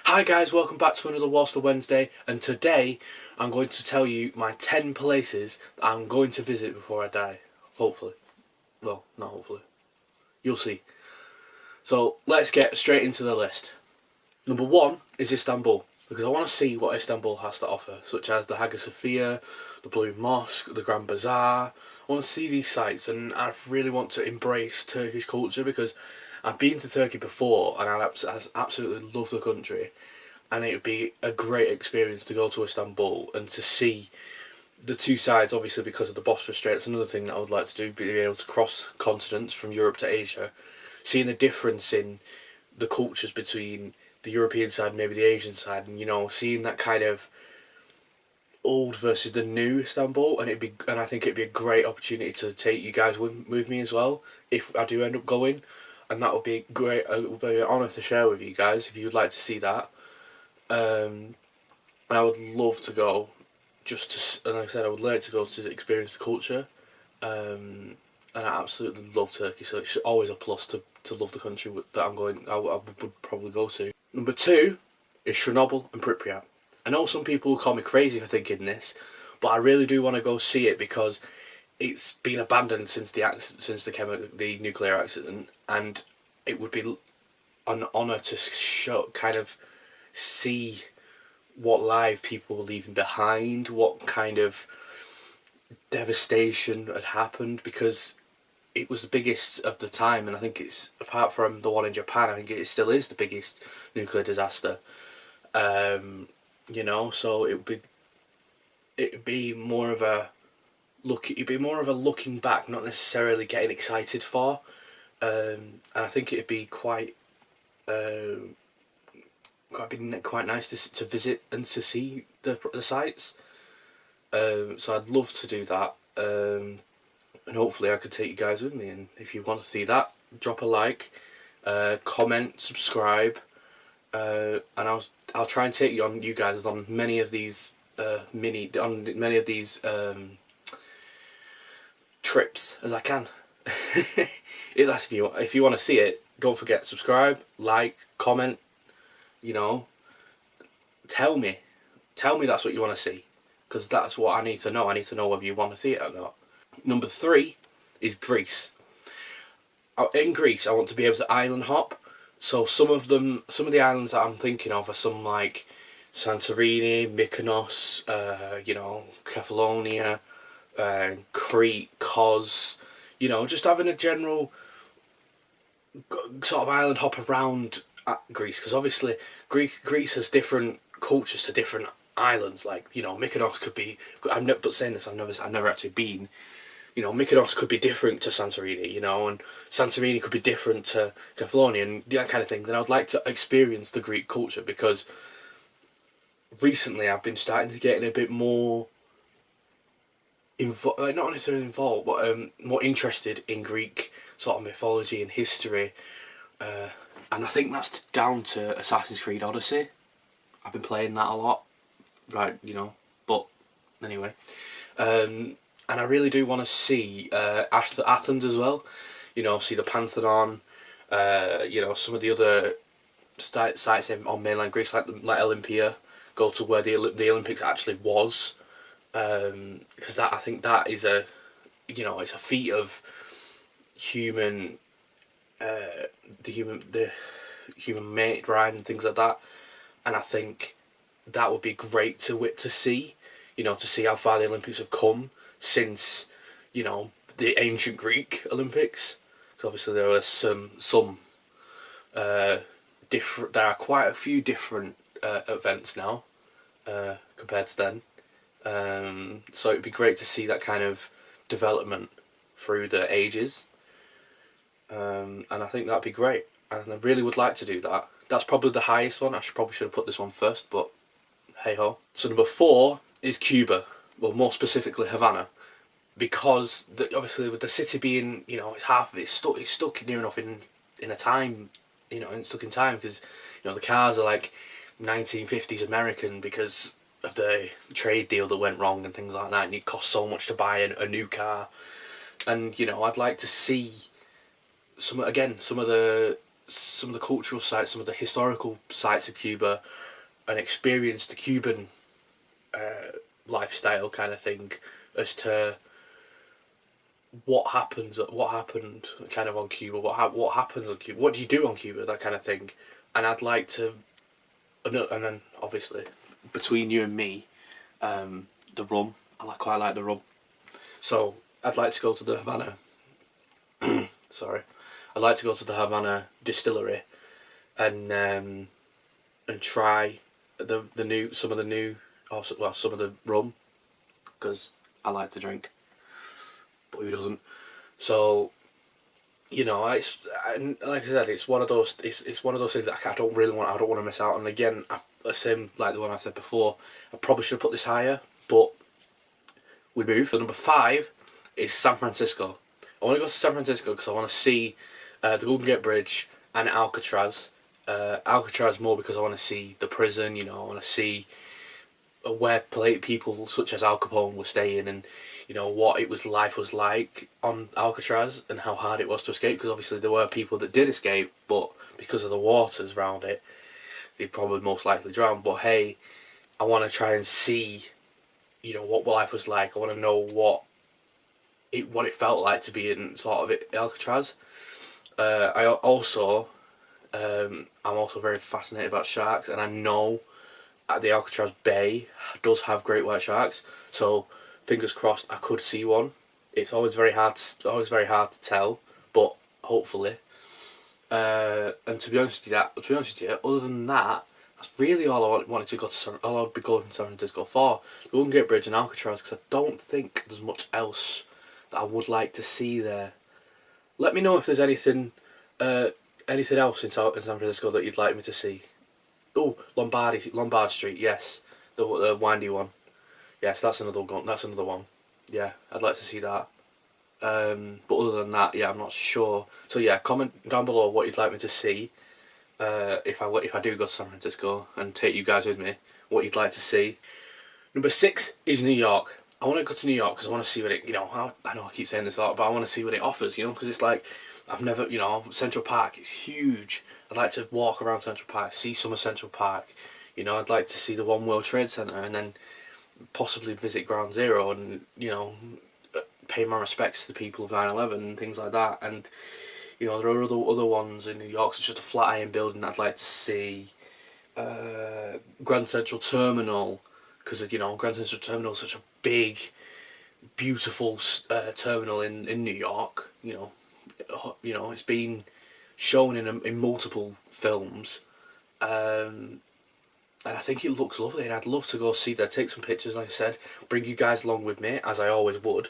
Hi guys, welcome back to another Walster Wednesday, and today I'm going to tell you my 10 places that I'm going to visit before I die. Hopefully. Well, not hopefully. You'll see. So let's get straight into the list. Number 1 is Istanbul, because I want to see what Istanbul has to offer, such as the Hagia Sophia, the Blue Mosque, the Grand Bazaar. I want to see these sites, and I really want to embrace Turkish culture because I've been to Turkey before and I absolutely love the country, and it would be a great experience to go to Istanbul and to see the two sides, obviously because of the Bosphorus Strait. That's another thing that I would like to do, be able to cross continents from Europe to Asia, seeing the difference in the cultures between the European side and maybe the Asian side, and seeing that kind of old versus the new Istanbul, and I think it'd be a great opportunity to take you guys with me as well if I do end up going, and that would be great. It would be an honour to share with you guys if you would like to see that. And I would love to go, and like I said, I would like to go to experience the culture. And I absolutely love Turkey, so it's always a plus to love the country that I'm going. I would probably go to. Number 2 is Chernobyl and Pripyat. I know some people will call me crazy for thinking this, but I really do want to go see it because it's been abandoned since the nuclear accident, and it would be an honour to kind of see what life people were leaving behind, what kind of devastation had happened, because it was the biggest of the time, and I think it's, apart from the one in Japan, I think it still is the biggest nuclear disaster. So it'd be more of a looking back, not necessarily getting excited for. And I think it'd be quite nice to visit and to see the sites. So I'd love to do that. And hopefully I could take you guys with me. And if you want to see that, drop a like, comment, subscribe, and I'll try and take you guys on many of these trips as I can. If you want to see it, don't forget, subscribe, like, comment. Tell me that's what you want to see, because that's what I need to know. I need to know whether you want to see it or not. Number 3 is Greece. In Greece, I want to be able to island hop. So some of the islands that I'm thinking of are some like Santorini, Mykonos, Kefalonia, Crete, Kos. Just having a general sort of island hop around Greece, because obviously Greece has different cultures to different islands. Like Mykonos could be. I've never actually been. Mykonos could be different to Santorini, and Santorini could be different to Kefalonia, and that kind of thing. Then I'd like to experience the Greek culture, because recently I've been starting to get in a bit more not necessarily involved, but more interested in Greek sort of mythology and history, and I think that's down to Assassin's Creed Odyssey. I've been playing that a lot, right? But anyway, and I really do want to see Athens as well. See the Pantheon. Some of the other sites on mainland Greece, like Olympia. Go to where the Olympics actually was. Because I think that is it's a feat of the human made, right, and things like that. And I think that would be great to see, to see how far the Olympics have come since, the ancient Greek Olympics. Because obviously there were some different. There are quite a few different events now compared to then. So it'd be great to see that kind of development through the ages, and I think that'd be great, and I really would like to do that. That's probably the highest one. Probably should have put this one first, but hey ho. So number 4 is Cuba, well, more specifically Havana, because obviously with the city being, it's half of it, it's stuck near enough in a time, stuck in time, because the cars are like 1950s American because of the trade deal that went wrong and things like that, and it costs so much to buy a new car. And I'd like to see some of the some of the cultural sites, some of the historical sites of Cuba, and experience the Cuban lifestyle kind of thing, as to what happened kind of on Cuba, what happens on Cuba, what do you do on Cuba, that kind of thing. And I'd like to, and then obviously between you and me, the rum. Quite like the rum, so I'd like to go to the Havana. Sorry, I'd like to go to the Havana distillery and try some of the rum, because I like to drink, but who doesn't? So it's, and like I said, it's one of those things that I don't want to miss out on. Again, the same like the one I said before, I probably should have put this higher, but we move. So number 5 is San Francisco. I want to go to San Francisco because I want to see the Golden Gate Bridge and Alcatraz. Alcatraz more because I want to see the prison. I want to see where people such as Al Capone were staying, and what life was like on Alcatraz, and how hard it was to escape. Because obviously there were people that did escape, but because of the waters around it, they probably most likely drowned. But hey, I want to try and see, what life was like. I want to know what it felt like to be in sort of Alcatraz. I'm also very fascinated about sharks, and I know the Alcatraz Bay does have great white sharks. So fingers crossed, I could see one. It's always very hard to tell, but hopefully. And to be honest with you, other than that, that's really all I wanted to go to. All I'd be going to San Francisco for: the Golden Gate Bridge and Alcatraz, because I don't think there's much else that I would like to see there. Let me know if there's anything else in San Francisco that you'd like me to see. Oh, Lombard Street, yes, the windy one. Yes, that's another one. Yeah, I'd like to see that. But other than that, yeah, I'm not sure. So yeah, comment down below what you'd like me to see. If I do go to San Francisco and take you guys with me, what you'd like to see. Number 6 is New York. I want to go to New York because I want to see what it. I know I keep saying this a lot, but I want to see what it offers. Because it's like I've never. Central Park. It's huge. I'd like to walk around Central Park, see some of Central Park. I'd like to see the One World Trade Center, and then possibly visit Ground Zero, and pay my respects to the people of 9/11 and things like that. And there are other ones in New York. It's just a Flatiron building I'd like to see. Grand Central Terminal, because Grand Central Terminal is such a big, beautiful terminal in New York. It's been shown in multiple films, and I think it looks lovely, and I'd love to go see that, take some pictures, like I said, bring you guys along with me, as I always would.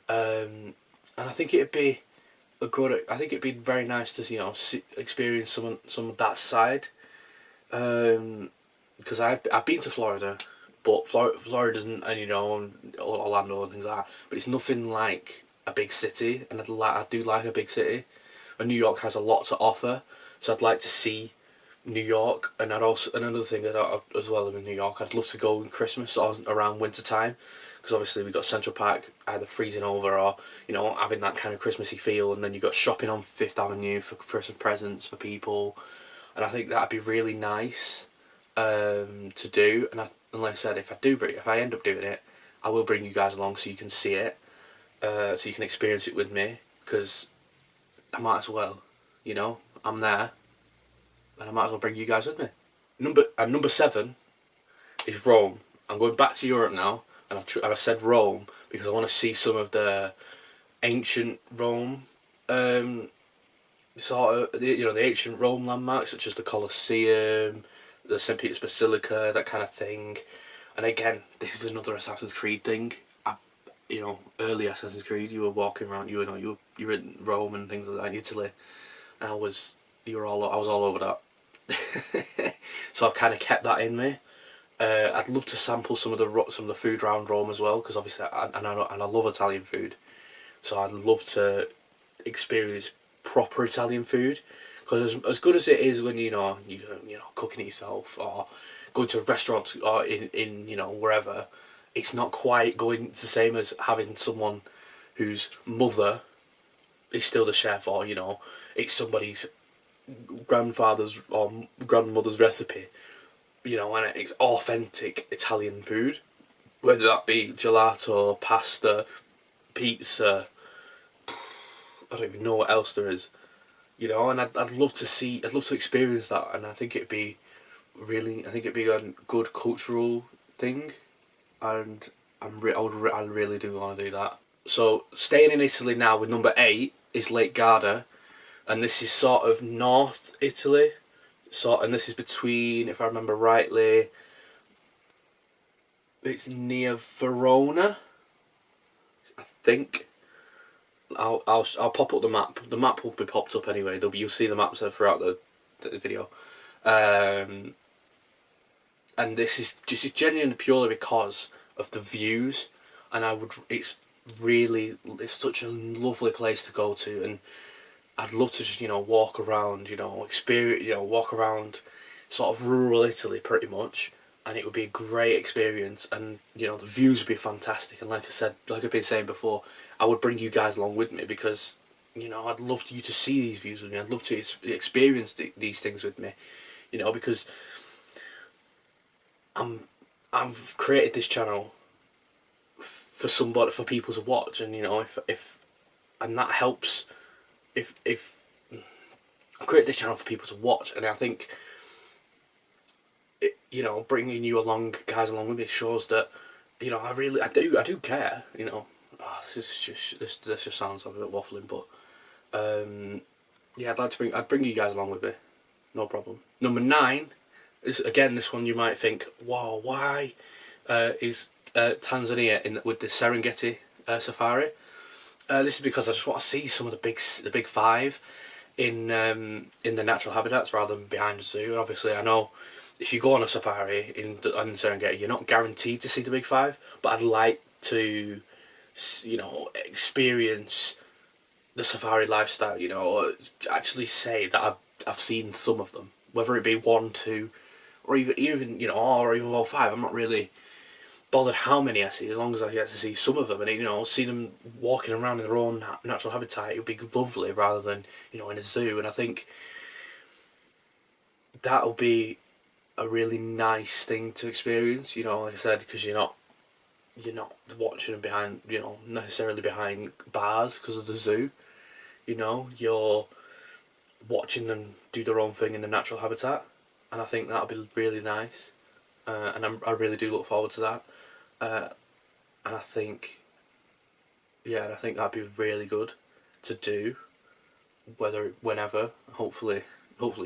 And I think it'd be very nice to experience some of that side. Because I've been to Florida, but Florida doesn't, and Orlando and things like that. But it's nothing like a big city, and I do like a big city. And New York has a lot to offer, so I'd like to see New York. And another thing as well in New York, I'd love to go in Christmas or around winter time, because obviously we've got Central Park either freezing over or having that kind of Christmassy feel, and then you've got shopping on Fifth Avenue for some presents for people, and I think that'd be really nice to do. And like I said, if I end up doing it, I will bring you guys along so you can see it, so you can experience it with me, because I might as well. I'm there, and I might as well bring you guys with me. Number 7 is Rome. I'm going back to Europe now, and I've said Rome because I want to see some of the ancient Rome, sort of the ancient Rome landmarks, such as the Colosseum, the St. Peter's Basilica, that kind of thing. And again, this is another Assassin's Creed thing. Early Assassin's Creed, you were walking around, you were in Rome and things like that, in Italy, and I was all over that. So I've kind of kept that in me. I'd love to sample some of the food around Rome as well, because obviously I love Italian food, so I'd love to experience proper Italian food. Because as good as it is when you're cooking it yourself, or going to a restaurant, or in wherever, it's not quite the same as having someone whose mother is still the chef, or it's somebody's grandfather's or grandmother's recipe, you know, and it's authentic Italian food, whether that be gelato, pasta, pizza. I don't even know what else there is, you know. And I'd love to see, I'd love to experience that, and I think it'd be I think it'd be a good cultural thing, and I really do want to do that. So staying in Italy now with number 8 is Lake Garda, and this is sort of North Italy, and this is between, if I remember rightly, it's near Verona, I think. I'll pop up the map. The map will be popped up anyway. You'll see the maps throughout the video. And this is genuinely purely because of the views, and it's such a lovely place to go to, and I'd love to just, you know, walk around, you know, walk around sort of rural Italy pretty much, and it would be a great experience, and, you know, the views would be fantastic. And like I said, like I've been saying before, I would bring you guys along with me because, you know, I'd love you to see these views with me. I'd love to experience these things with me, you know, because I've created this channel for people to watch, and, you know, if and that helps. If I create this channel for people to watch, and I think, you know, bringing you guys along with me shows that, you know, I do care, you know. Oh, this just sounds like a bit waffling, but yeah, I'd bring you guys along with me, no problem. Number 9 is, again, this one you might think, wow, why is Tanzania with the Serengeti safari? This is because I just want to see some of the big 5 in the natural habitats rather than behind the zoo. And obviously, I know if you go on a safari in Serengeti, you're not guaranteed to see the big 5, but I'd like to, you know, experience the safari lifestyle, you know, or actually say that I've seen some of them, whether it be 1, 2, or even you know, or even all 5. I'm not really bothered how many I see, as long as I get to see some of them, and, you know, see them walking around in their own natural habitat. It would be lovely rather than, you know, in a zoo. And I think that'll be a really nice thing to experience, you know, like I said, because you're not watching them behind, you know, necessarily behind bars because of the zoo. You know, you're watching them do their own thing in the natural habitat, and I think that'll be really nice. And I really do look forward to that. And I think, yeah, I think that'd be really good to do, whenever, hopefully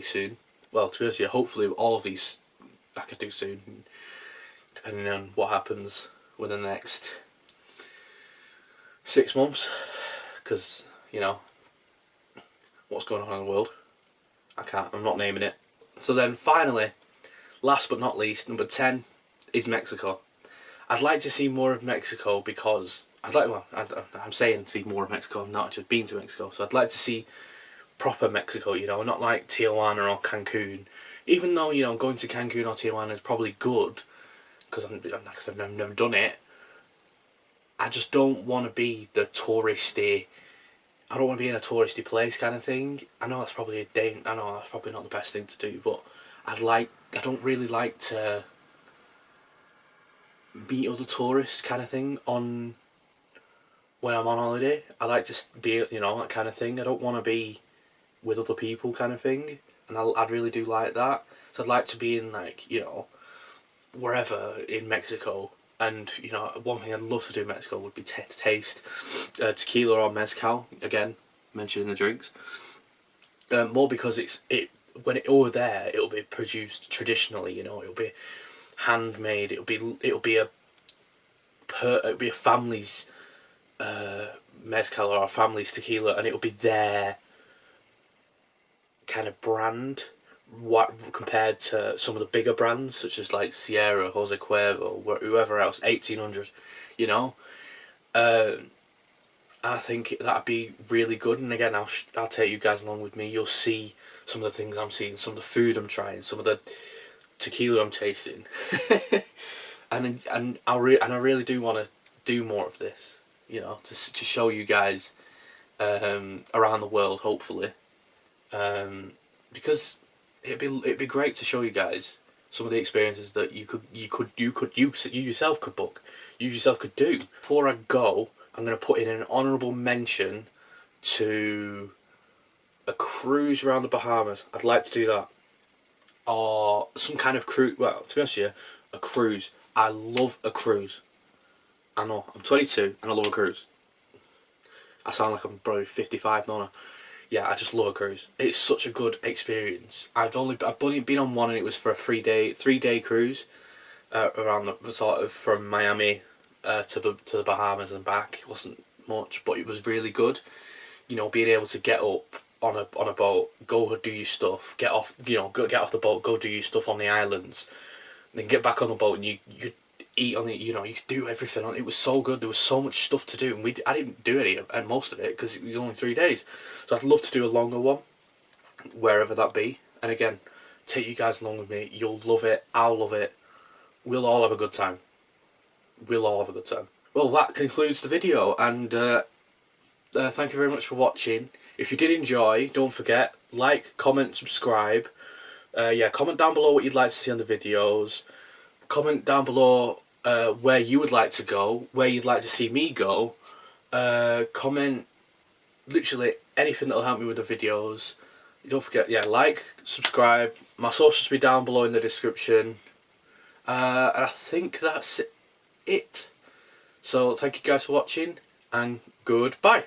soon. Well, to be honest, yeah, hopefully all of these I could do soon, depending on what happens within the next 6 months, because, you know, what's going on in the world, I'm not naming it. So then finally, last but not least, number 10 is Mexico. I'd like to see more of Mexico because I'm saying see more of Mexico, not just been to Mexico. So I'd like to see proper Mexico, you know, not like Tijuana or Cancun. Even though, you know, going to Cancun or Tijuana is probably good, because I've never done it. I just don't want to be the touristy. I don't want to be in a touristy place kind of thing. I know that's probably not the best thing to do, but I don't really like to meet other tourists kind of thing when I'm on holiday. I like to be, you know, that kind of thing. I don't want to be with other people kind of thing, and I really do like that. So I'd like to be in, like, you know, wherever in Mexico. And, you know, one thing I'd love to do in Mexico would be to taste tequila or mezcal, again mentioning the drinks, more because when over there it'll be produced traditionally, you know, it'll be handmade, it'll be a family's mezcal or a family's tequila, and it'll be their kind of brand, compared to some of the bigger brands such as like Sierra, Jose Cuervo, whoever else, 1800, you know. I think that'd be really good, and again, I'll take you guys along with me. You'll see some of the things I'm seeing, some of the food I'm trying, some of the tequila I'm tasting, and I really do want to do more of this, you know, to show you guys around the world, hopefully. because it'd be great to show you guys some of the experiences that you yourself could book, you yourself could do. Before I go, I'm going to put in an honourable mention to a cruise around the Bahamas. I'd like to do that, or some kind of cruise. Well, to be honest with you, a cruise. I love a cruise. I know, I'm 22 and I love a cruise. I sound like I'm probably 55, don't I? Yeah, I just love a cruise. It's such a good experience. I've only been on one, and it was for a 3-day cruise around the sort of from Miami to the Bahamas and back. It wasn't much, but it was really good. You know, being able to get up on a boat, go do your stuff, get off. You know, get off the boat, go do your stuff on the islands, then get back on the boat, and you could eat on it. You know, you could do everything on it. It was so good. There was so much stuff to do, and I didn't do any and most of it because it was only 3 days. So I'd love to do a longer one, wherever that be. And again, take you guys along with me. You'll love it. I'll love it. We'll all have a good time. We'll all have a good time. Well, that concludes the video, and thank you very much for watching. If you did enjoy, don't forget, like, comment, subscribe. Yeah, comment down below what you'd like to see on the videos. Comment down below where you would like to go, where you'd like to see me go. Comment literally anything that'll help me with the videos. Don't forget, yeah, like, subscribe. My socials will be down below in the description. And I think that's it. So thank you guys for watching, and goodbye.